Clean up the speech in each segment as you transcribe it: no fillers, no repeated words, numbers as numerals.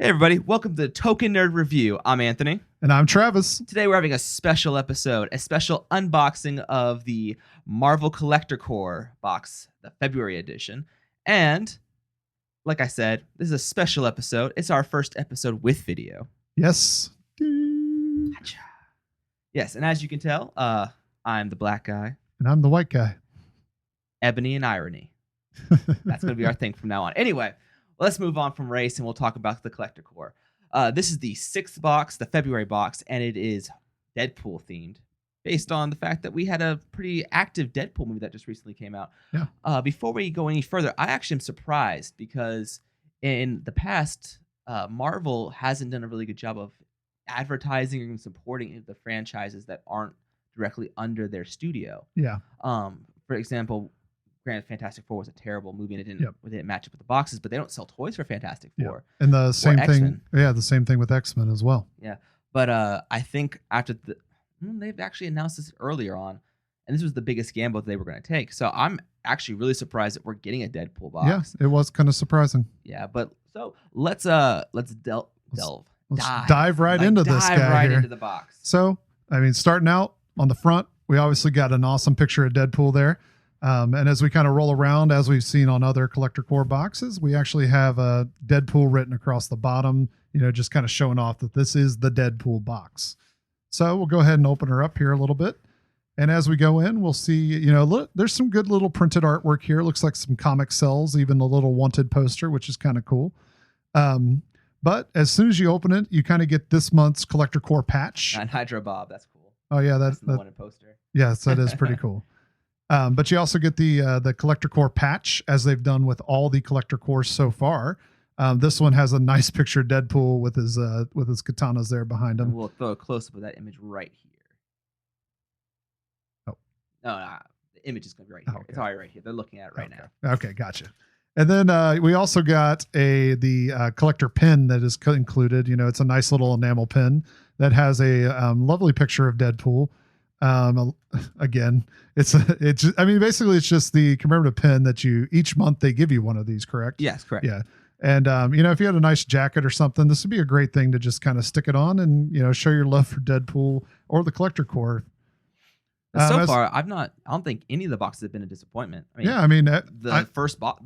everybody, welcome to Token Nerd Review. I'm Anthony. And I'm Travis. Today we're having a special episode, a special unboxing of the Marvel Collector Corp box, the February edition. And, like I said, this is a special episode. It's our first episode with video. Yes. Gotcha. Yes, and as you can tell, I'm the black guy. And I'm the white guy. Ebony and irony. That's going to be our thing from now on. Anyway, let's move on from race and we'll talk about the Collector Corp. This is the 6th box, the February box, and it is Deadpool themed based on the fact that we had a pretty active Deadpool movie that just recently came out. Yeah. Before we go any further, I actually am surprised because in the past, Marvel hasn't done a really good job of advertising and supporting the franchises that aren't directly under their studio. Yeah. For example, Fantastic Four was a terrible movie and it didn't match up with the boxes, but they don't sell toys for Fantastic Four. And the same thing. X-Men. Yeah, the same thing with X-Men as well. Yeah. But I think after they've actually announced this earlier on, and this was the biggest gamble that they were going to take. So I'm actually really surprised that we're getting a Deadpool box. Yeah, it was kind of surprising. Yeah, but so let's dive right into this guy right here. into the box. So, I mean, starting out on the front, we obviously got an awesome picture of Deadpool there. And as we kind of roll around, as we've seen on other Collector Corp boxes, we actually have a Deadpool written across the bottom, just kind of showing off that this is the Deadpool box. So we'll go ahead and open her up here a little bit. And as we go in, we'll see, look, there's some good little printed artwork here. It looks like some comic cells, even a little wanted poster, which is kind of cool. But as soon as you open it, you kind of get this month's Collector Corp patch. And Hydra Bob, that's cool. Oh yeah, that's the wanted poster. Yes, that is pretty cool. But you also get the Collector Corp patch, as they've done with all the Collector Corps so far. This one has a nice picture of Deadpool with his katanas there behind him. And we'll throw a close up of that image right here. Oh, no, the image is going to be right here. Okay. It's already right here. They're looking at it right now. Okay, gotcha. And then we also got the collector pin that is included. It's a nice little enamel pin that has a lovely picture of Deadpool. Again, basically it's just the commemorative pin that each month they give you one of these, correct? Yes, correct. Yeah. And, if you had a nice jacket or something, this would be a great thing to just kind of stick it on and, show your love for Deadpool or the Collector Corp. So far, I don't think any of the boxes have been a disappointment. The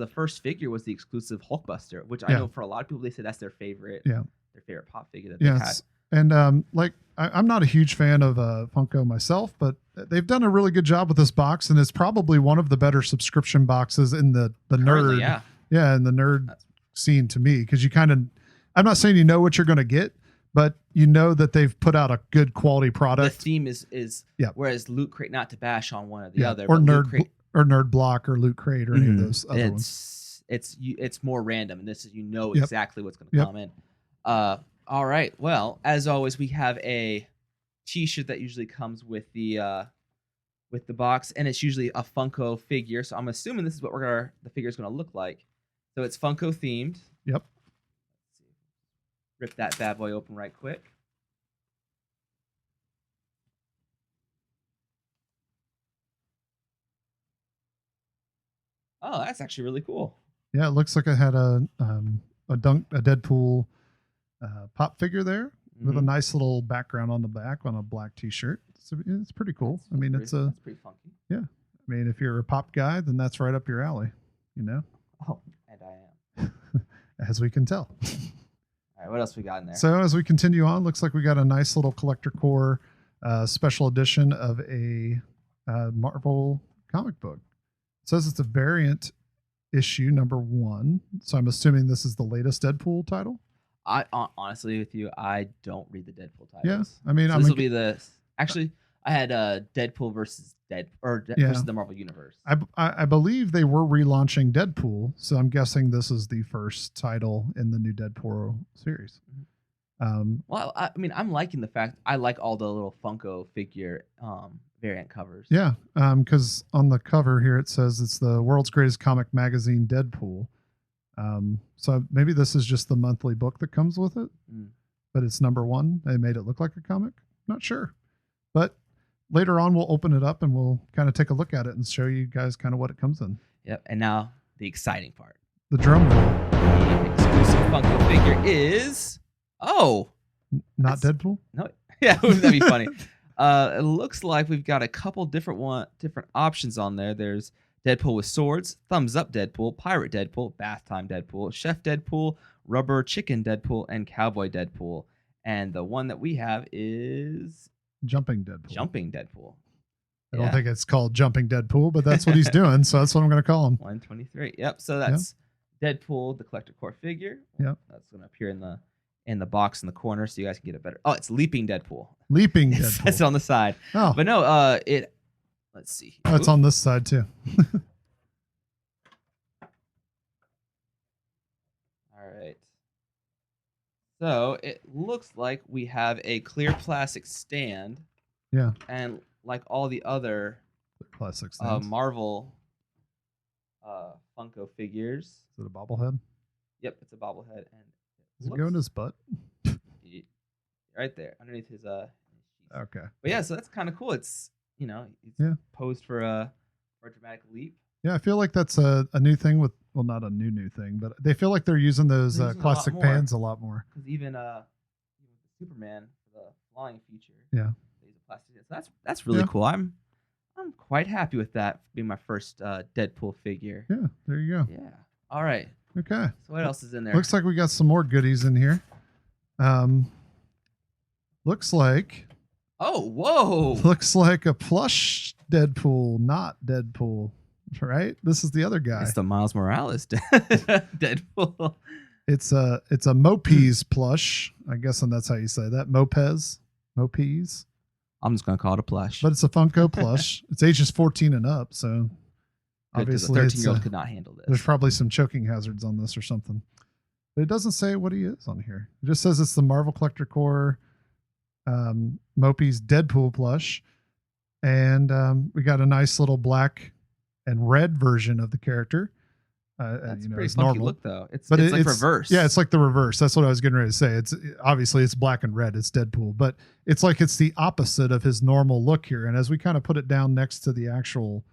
first figure was the exclusive Hulkbuster, which I know for a lot of people, they say that's their favorite, their favorite pop figure that they've had. And I'm not a huge fan of Funko myself, but they've done a really good job with this box, and it's probably one of the better subscription boxes in the Currently, nerd, in the nerd scene to me, because I'm not saying you know what you're going to get, but you know that they've put out a good quality product. The theme is whereas Loot Crate, not to bash on one or the other, or Nerd Block or Loot Crate or any of those other ones. It's more random, and this is exactly what's going to come in. All right. Well, as always, we have a T-shirt that usually comes with the box, and it's usually a Funko figure. So I'm assuming this is what the figure is going to look like. So it's Funko themed. Yep. Rip that bad boy open right quick. Oh, that's actually really cool. Yeah, it looks like it had a Deadpool pop figure there with a nice little background on the back on a black T-shirt. So it's pretty cool. It's pretty funky. Yeah. If you're a pop guy, then that's right up your alley. Oh, and I am. As we can tell. All right, what else we got in there? So as we continue on, looks like we got a nice little Collector Corp special edition of a Marvel comic book. It says it's a variant issue number 1. So I'm assuming this is the latest Deadpool title. I honestly, with you, I don't read the Deadpool titles. Yeah, this will be actually. I had Deadpool versus versus the Marvel Universe. I believe they were relaunching Deadpool, so I'm guessing this is the first title in the new Deadpool series. Well, I'm liking the fact I like all the little Funko figure variant covers. Yeah, because on the cover here it says it's the world's greatest comic magazine, Deadpool. So maybe this is just the monthly book that comes with it, but it's number 1. They made it look like a comic. Not sure, but later on we'll open it up and we'll kind of take a look at it and show you guys kind of what it comes in. Yep. And now the exciting part. The drum roll. The exclusive Funko figure is not Deadpool. No, yeah, that'd be funny. It looks like we've got a couple different options on there. There's Deadpool with swords, thumbs up Deadpool, pirate Deadpool, bath time Deadpool, chef Deadpool, rubber chicken Deadpool, and cowboy Deadpool. And the one that we have is Jumping Deadpool. Jumping Deadpool. I don't think it's called Jumping Deadpool, but that's what he's doing, so that's what I'm going to call him. 123. Yep. So that's Deadpool, the Collector Corp figure. Yep. That's going to appear in the box in the corner, so you guys can get a better. Oh, it's Leaping Deadpool. Leaping Deadpool. That's on the side. Oh, but no. Let's see. Oh, it's on this side too. All right. So it looks like we have a clear plastic stand. Yeah. And like all the other plastic stands. Marvel Funko figures. Is it a bobblehead? Yep, it's a bobblehead. And does it go in his butt? Right there, underneath his Okay. But yeah, so that's kind of cool. It's posed for a dramatic leap. Yeah, I feel like that's a new thing with not a new thing, but they feel like they're using those plastic pans a lot more. Because even Superman for the flying feature. Yeah. Plastic. So that's really cool. I'm quite happy with that being my first Deadpool figure. Yeah, there you go. Yeah. All right. Okay. So what else is in there? Looks like we got some more goodies in here. Looks like. Oh, whoa. Looks like a plush Deadpool, not Deadpool, right? This is the other guy. It's the Miles Morales Deadpool. It's a Mopes plush. I guess, and that's how you say that. Mopes. I'm just gonna call it a plush. But it's a Funko plush. It's ages 14 and up, so obviously a 13-year-old could not handle this. There's probably some choking hazards on this or something. But it doesn't say what he is on here. It just says it's the Marvel Collector Corp Mopes Deadpool plush. And we got a nice little black and red version of the character. That's pretty funky normal look, though. It's like reverse. Yeah, it's like the reverse. That's what I was getting ready to say. It's obviously it's black and red. It's Deadpool, but it's like it's the opposite of his normal look here. And as we kind of put it down next to the actual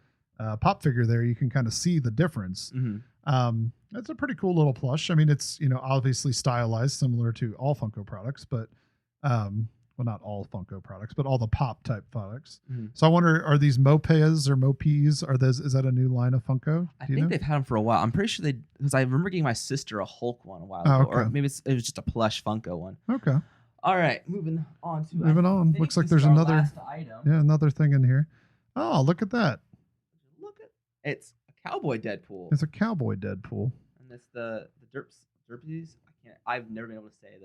pop figure there, you can kind of see the difference. Mm-hmm. That's a pretty cool little plush. I mean, it's obviously stylized similar to all Funko products, but well, not all Funko products, but all the pop type products. Mm-hmm. So I wonder, are these Mopes or Mopes? Is that a new line of Funko? I think they've had them for a while. I'm pretty sure because I remember getting my sister a Hulk one a while ago, or maybe it was just a plush Funko one. Okay. All right, moving on. Looks like there's another thing in here. Oh, look at that. It's a cowboy Deadpool. It's a cowboy Deadpool. And it's the Derpies. I've never been able to say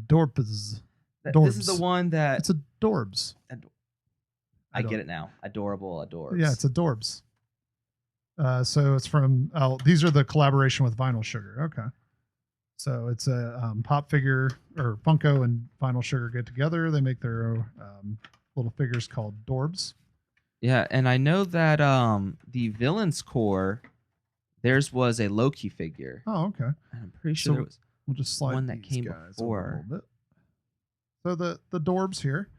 Dorps. This is the one that it's a Dorbs. I get it now. Adorable Adorbs. Yeah, it's a Dorbs. So it's from these are the collaboration with Vinyl Sugar. Okay. So it's a pop figure, or Funko and Vinyl Sugar get together. They make their little figures called Dorbs. Yeah, and I know that the Villains Core, theirs was a Loki figure. Oh, okay. And I'm pretty sure there was just slide one that came before. A little bit. So the Dorbs here,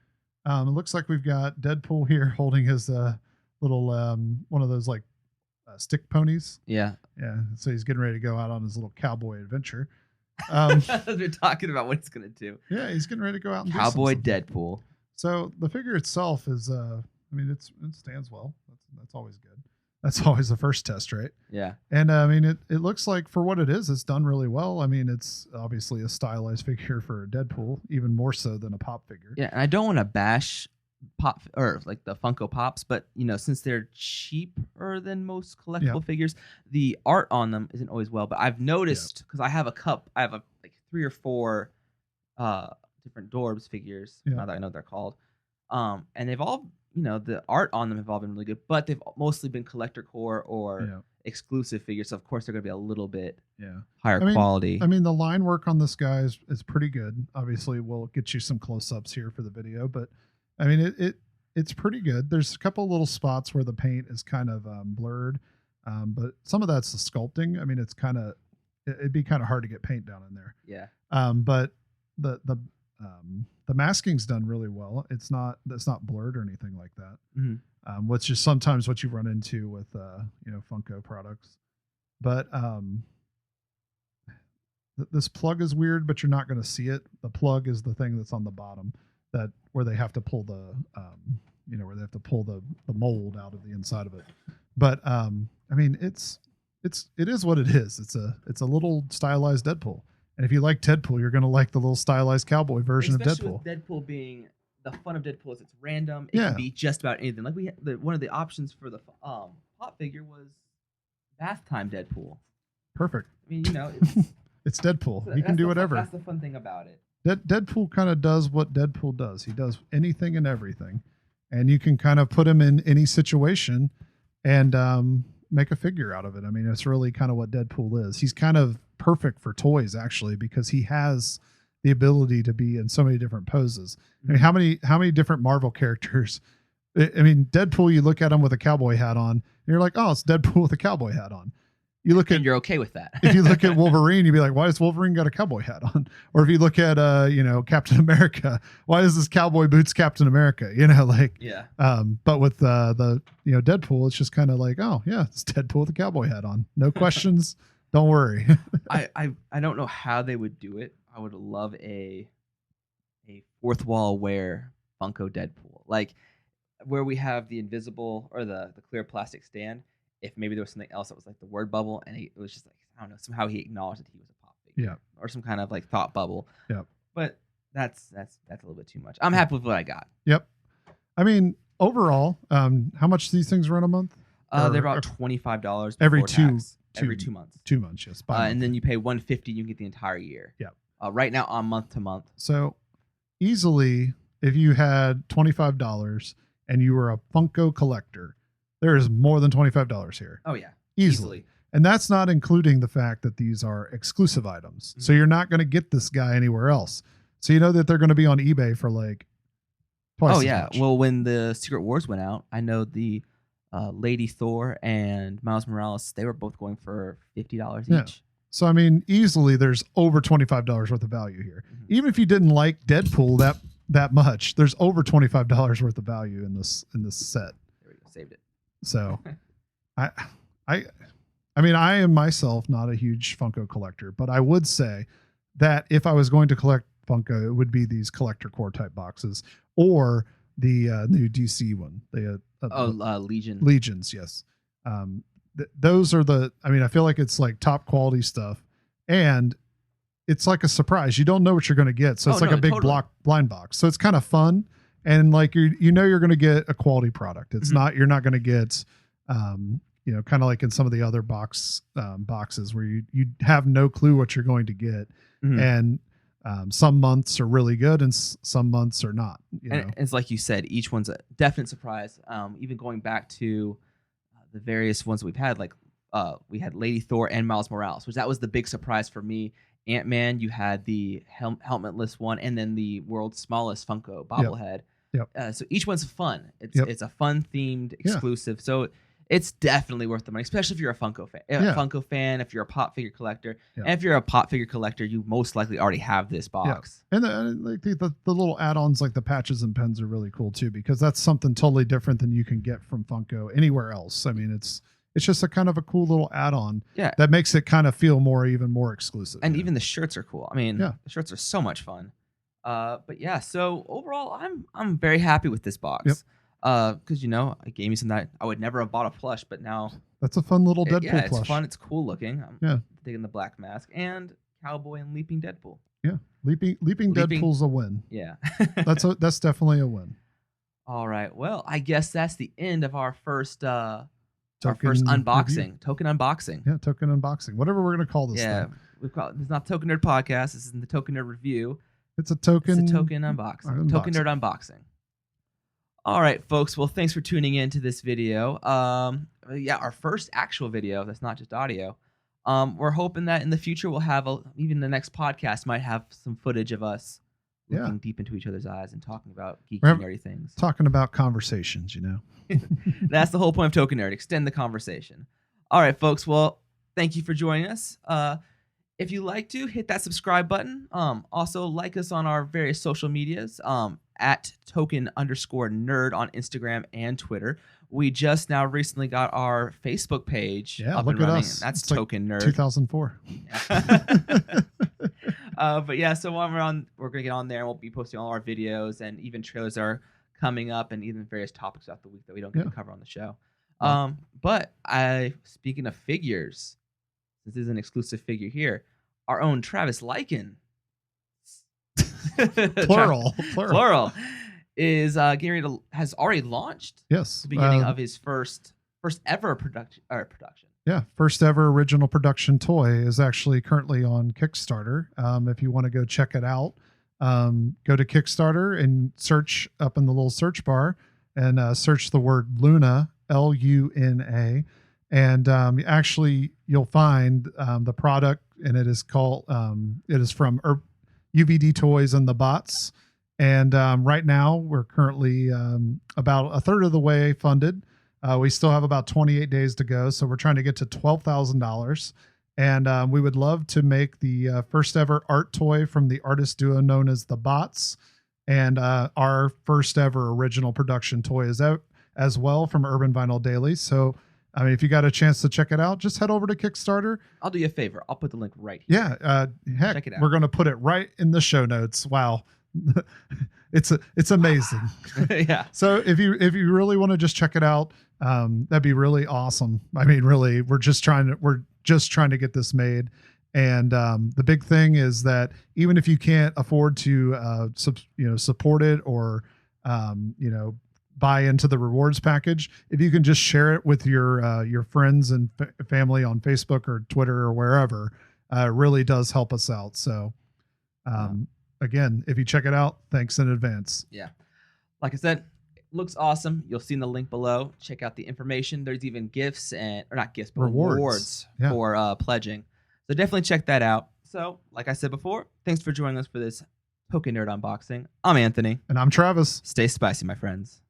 it looks like we've got Deadpool here holding his little one of those like stick ponies. Yeah. Yeah. So he's getting ready to go out on his little cowboy adventure. They're talking about what he's gonna do. Yeah, he's getting ready to go out and cowboy do Deadpool. So the figure itself is, it stands well. That's always good. That's always the first test, right? Yeah. And it looks like for what it is, it's done really well. I mean, it's obviously a stylized figure for a Deadpool, even more so than a pop figure. Yeah, and I don't want to bash pop or like the Funko Pops, but since they're cheaper than most collectible figures, the art on them isn't always well. But I've noticed because I have like 3 or 4 different Dorbs figures. Now that I know what they're called, and they've all. The art on them have all been really good, but they've mostly been Collector Corp or exclusive figures. So of course they're going to be a little bit higher quality. I mean, the line work on this guy is pretty good. Obviously, we'll get you some close-ups here for the video, but I mean, it's pretty good. There's a couple little spots where the paint is kind of blurred, but some of that's the sculpting. I mean, it'd be kind of hard to get paint down in there. Yeah. But the masking's done really well. That's not blurred or anything like that. Mm-hmm. Which is sometimes what you run into with Funko products. But this plug is weird, but you're not going to see it. The plug is the thing that's on the bottom where they have to pull where they have to pull the mold out of the inside of it. But I mean, it is what it is. It's a little stylized Deadpool. And if you like Deadpool, you're going to like the little stylized cowboy version of Deadpool. With Deadpool being the fun of Deadpool is it's random. It can be just about anything. Like one of the options for the pop figure was bath time Deadpool. Perfect. I mean, it's Deadpool. So he can do whatever. That's the fun thing about it. Deadpool kind of does what Deadpool does. He does anything and everything, and you can kind of put him in any situation and make a figure out of it. I mean, it's really kind of what Deadpool is. He's kind of perfect for toys, actually, because he has the ability to be in so many different poses. I mean, how many different Marvel characters? I mean, Deadpool, you look at him with a cowboy hat on, and you're like, oh, it's Deadpool with a cowboy hat on. And you're okay with that. If you look at Wolverine, you'd be like, why does Wolverine got a cowboy hat on? Or if you look at Captain America, why is this cowboy boots Captain America? But with the Deadpool, it's just kind of like, oh yeah, it's Deadpool with a cowboy hat on. No questions. Don't worry. I don't know how they would do it. I would love a fourth wall wear Funko Deadpool, like where we have the invisible or the clear plastic stand. If maybe there was something else that was like the word bubble, and it was just like, I don't know, somehow he acknowledged that he was a pop figure, or some kind of like thought bubble. But that's a little bit too much. I'm happy with what I got. I mean, overall, how much do these things run a month? They're about $25 every 2 months. 2 months, yes. And then you pay $150, you get the entire year. Right now on month to month. So easily, if you had $25 and you were a Funko collector, there is more than $25 here. Oh yeah, easily. And that's not including the fact that these are exclusive items. So you're not going to get this guy anywhere else. So you know that they're going to be on eBay for like twice as much. Well, when the Secret Wars went out, I know the Lady Thor and Miles Morales, they were both going for $50 each. So I mean, easily there's over $25 worth of value here. Even if you didn't like Deadpool that much, there's over $25 worth of value in this set. There we go, saved it. So I mean, I am myself not a huge Funko collector, but I would say that if I was going to collect Funko, it would be these Collector Corp type boxes or the new DC one. Legions. Yes. Those are I feel like it's like top quality stuff, and it's like a surprise. You don't know what you're going to get. So it's a big blind box. So it's kind of fun. And like, you're going to get a quality product. It's you're not going to get, kind of like in some of the other boxes where you have no clue what you're going to get. And some months are really good and some months are not. And it's like you said, each one's a definite surprise. Even going back to the various ones that we've had, like we had Lady Thor and Miles Morales, which that was the big surprise for me. Ant-Man, you had the helmetless one, and then the world's smallest Funko bobblehead. So each one's fun. It's a fun themed exclusive. So it's definitely worth the money, especially if you're a Funko fan. If you're a pop figure collector, and if you're a pop figure collector, you most likely already have this box. And the little add-ons like the patches and pens are really cool too, because that's something totally different than you can get from Funko anywhere else. I mean, it's just a kind of a cool little add-on that makes it kind of feel even more exclusive. And even the shirts are cool. I mean, the shirts are so much fun. But yeah, so overall, I'm very happy with this box. Because it gave me some that I would never have bought a plush, but now that's a fun little Deadpool plush. It's fun. It's cool looking. I'm digging the black mask and cowboy and leaping Deadpool. Leaping Deadpool's a win. That's definitely a win. All right. Well, I guess that's the end of our first unboxing. Review. Token unboxing. Yeah, token unboxing. Whatever we're gonna call this. Yeah, it's not Token Nerd Podcast. This isn't the Token Nerd Review. It's a token unboxing. Token Nerd unboxing. All right, folks. Well, thanks for tuning in to this video. Our first actual video that's not just audio. We're hoping that in the future we'll have even the next podcast might have some footage of us looking deep into each other's eyes and talking about geeky, nerdy things. Talking about conversations, That's the whole point of Token Nerd. Extend the conversation. All right, folks. Well, thank you for joining us. If you like to, hit that subscribe button. Also, like us on our various social medias at token_nerd on Instagram and Twitter. We just now recently got our Facebook page up look and at running. us. That's it's Token like Nerd. 2004. But yeah, so while we're gonna get on there and we'll be posting all our videos, and even trailers are coming up, and even various topics throughout the week that we don't get to cover on the show. But speaking of figures, this is an exclusive figure here. Our own Travis Lykin, plural, is getting ready to has already launched. Yes, the beginning of his first ever production. Yeah, first ever original production toy is actually currently on Kickstarter. If you want to go check it out, go to Kickstarter and search up in the little search bar and search the word Luna, Luna, and actually you'll find the product, and it is called it is from UVD Toys and the Bots. And right now we're currently about a third of the way funded. We still have about 28 days to go, so we're trying to get to $12,000. And we would love to make the first ever art toy from the artist duo known as the Bots. And our first ever original production toy is out as well from Urban Vinyl Daily. So, I mean, if you got a chance to check it out, just head over to Kickstarter. I'll do you a favor. I'll put the link right here. Yeah. Heck, check it out. We're going to put it right in the show notes. Wow. It's amazing. Yeah. So if you really want to just check it out, that'd be really awesome. I mean, really, we're just trying to get this made. And the big thing is that even if you can't afford to support it or buy into the rewards package, if you can just share it with your friends and family on Facebook or Twitter or wherever, it really does help us out. So again, if you check it out, thanks in advance. Yeah. Like I said, it looks awesome. You'll see in the link below. Check out the information. There's even gifts or not gifts, but rewards for pledging. So definitely check that out. So, like I said before, thanks for joining us for this Poke Nerd unboxing. I'm Anthony. And I'm Travis. Stay spicy, my friends.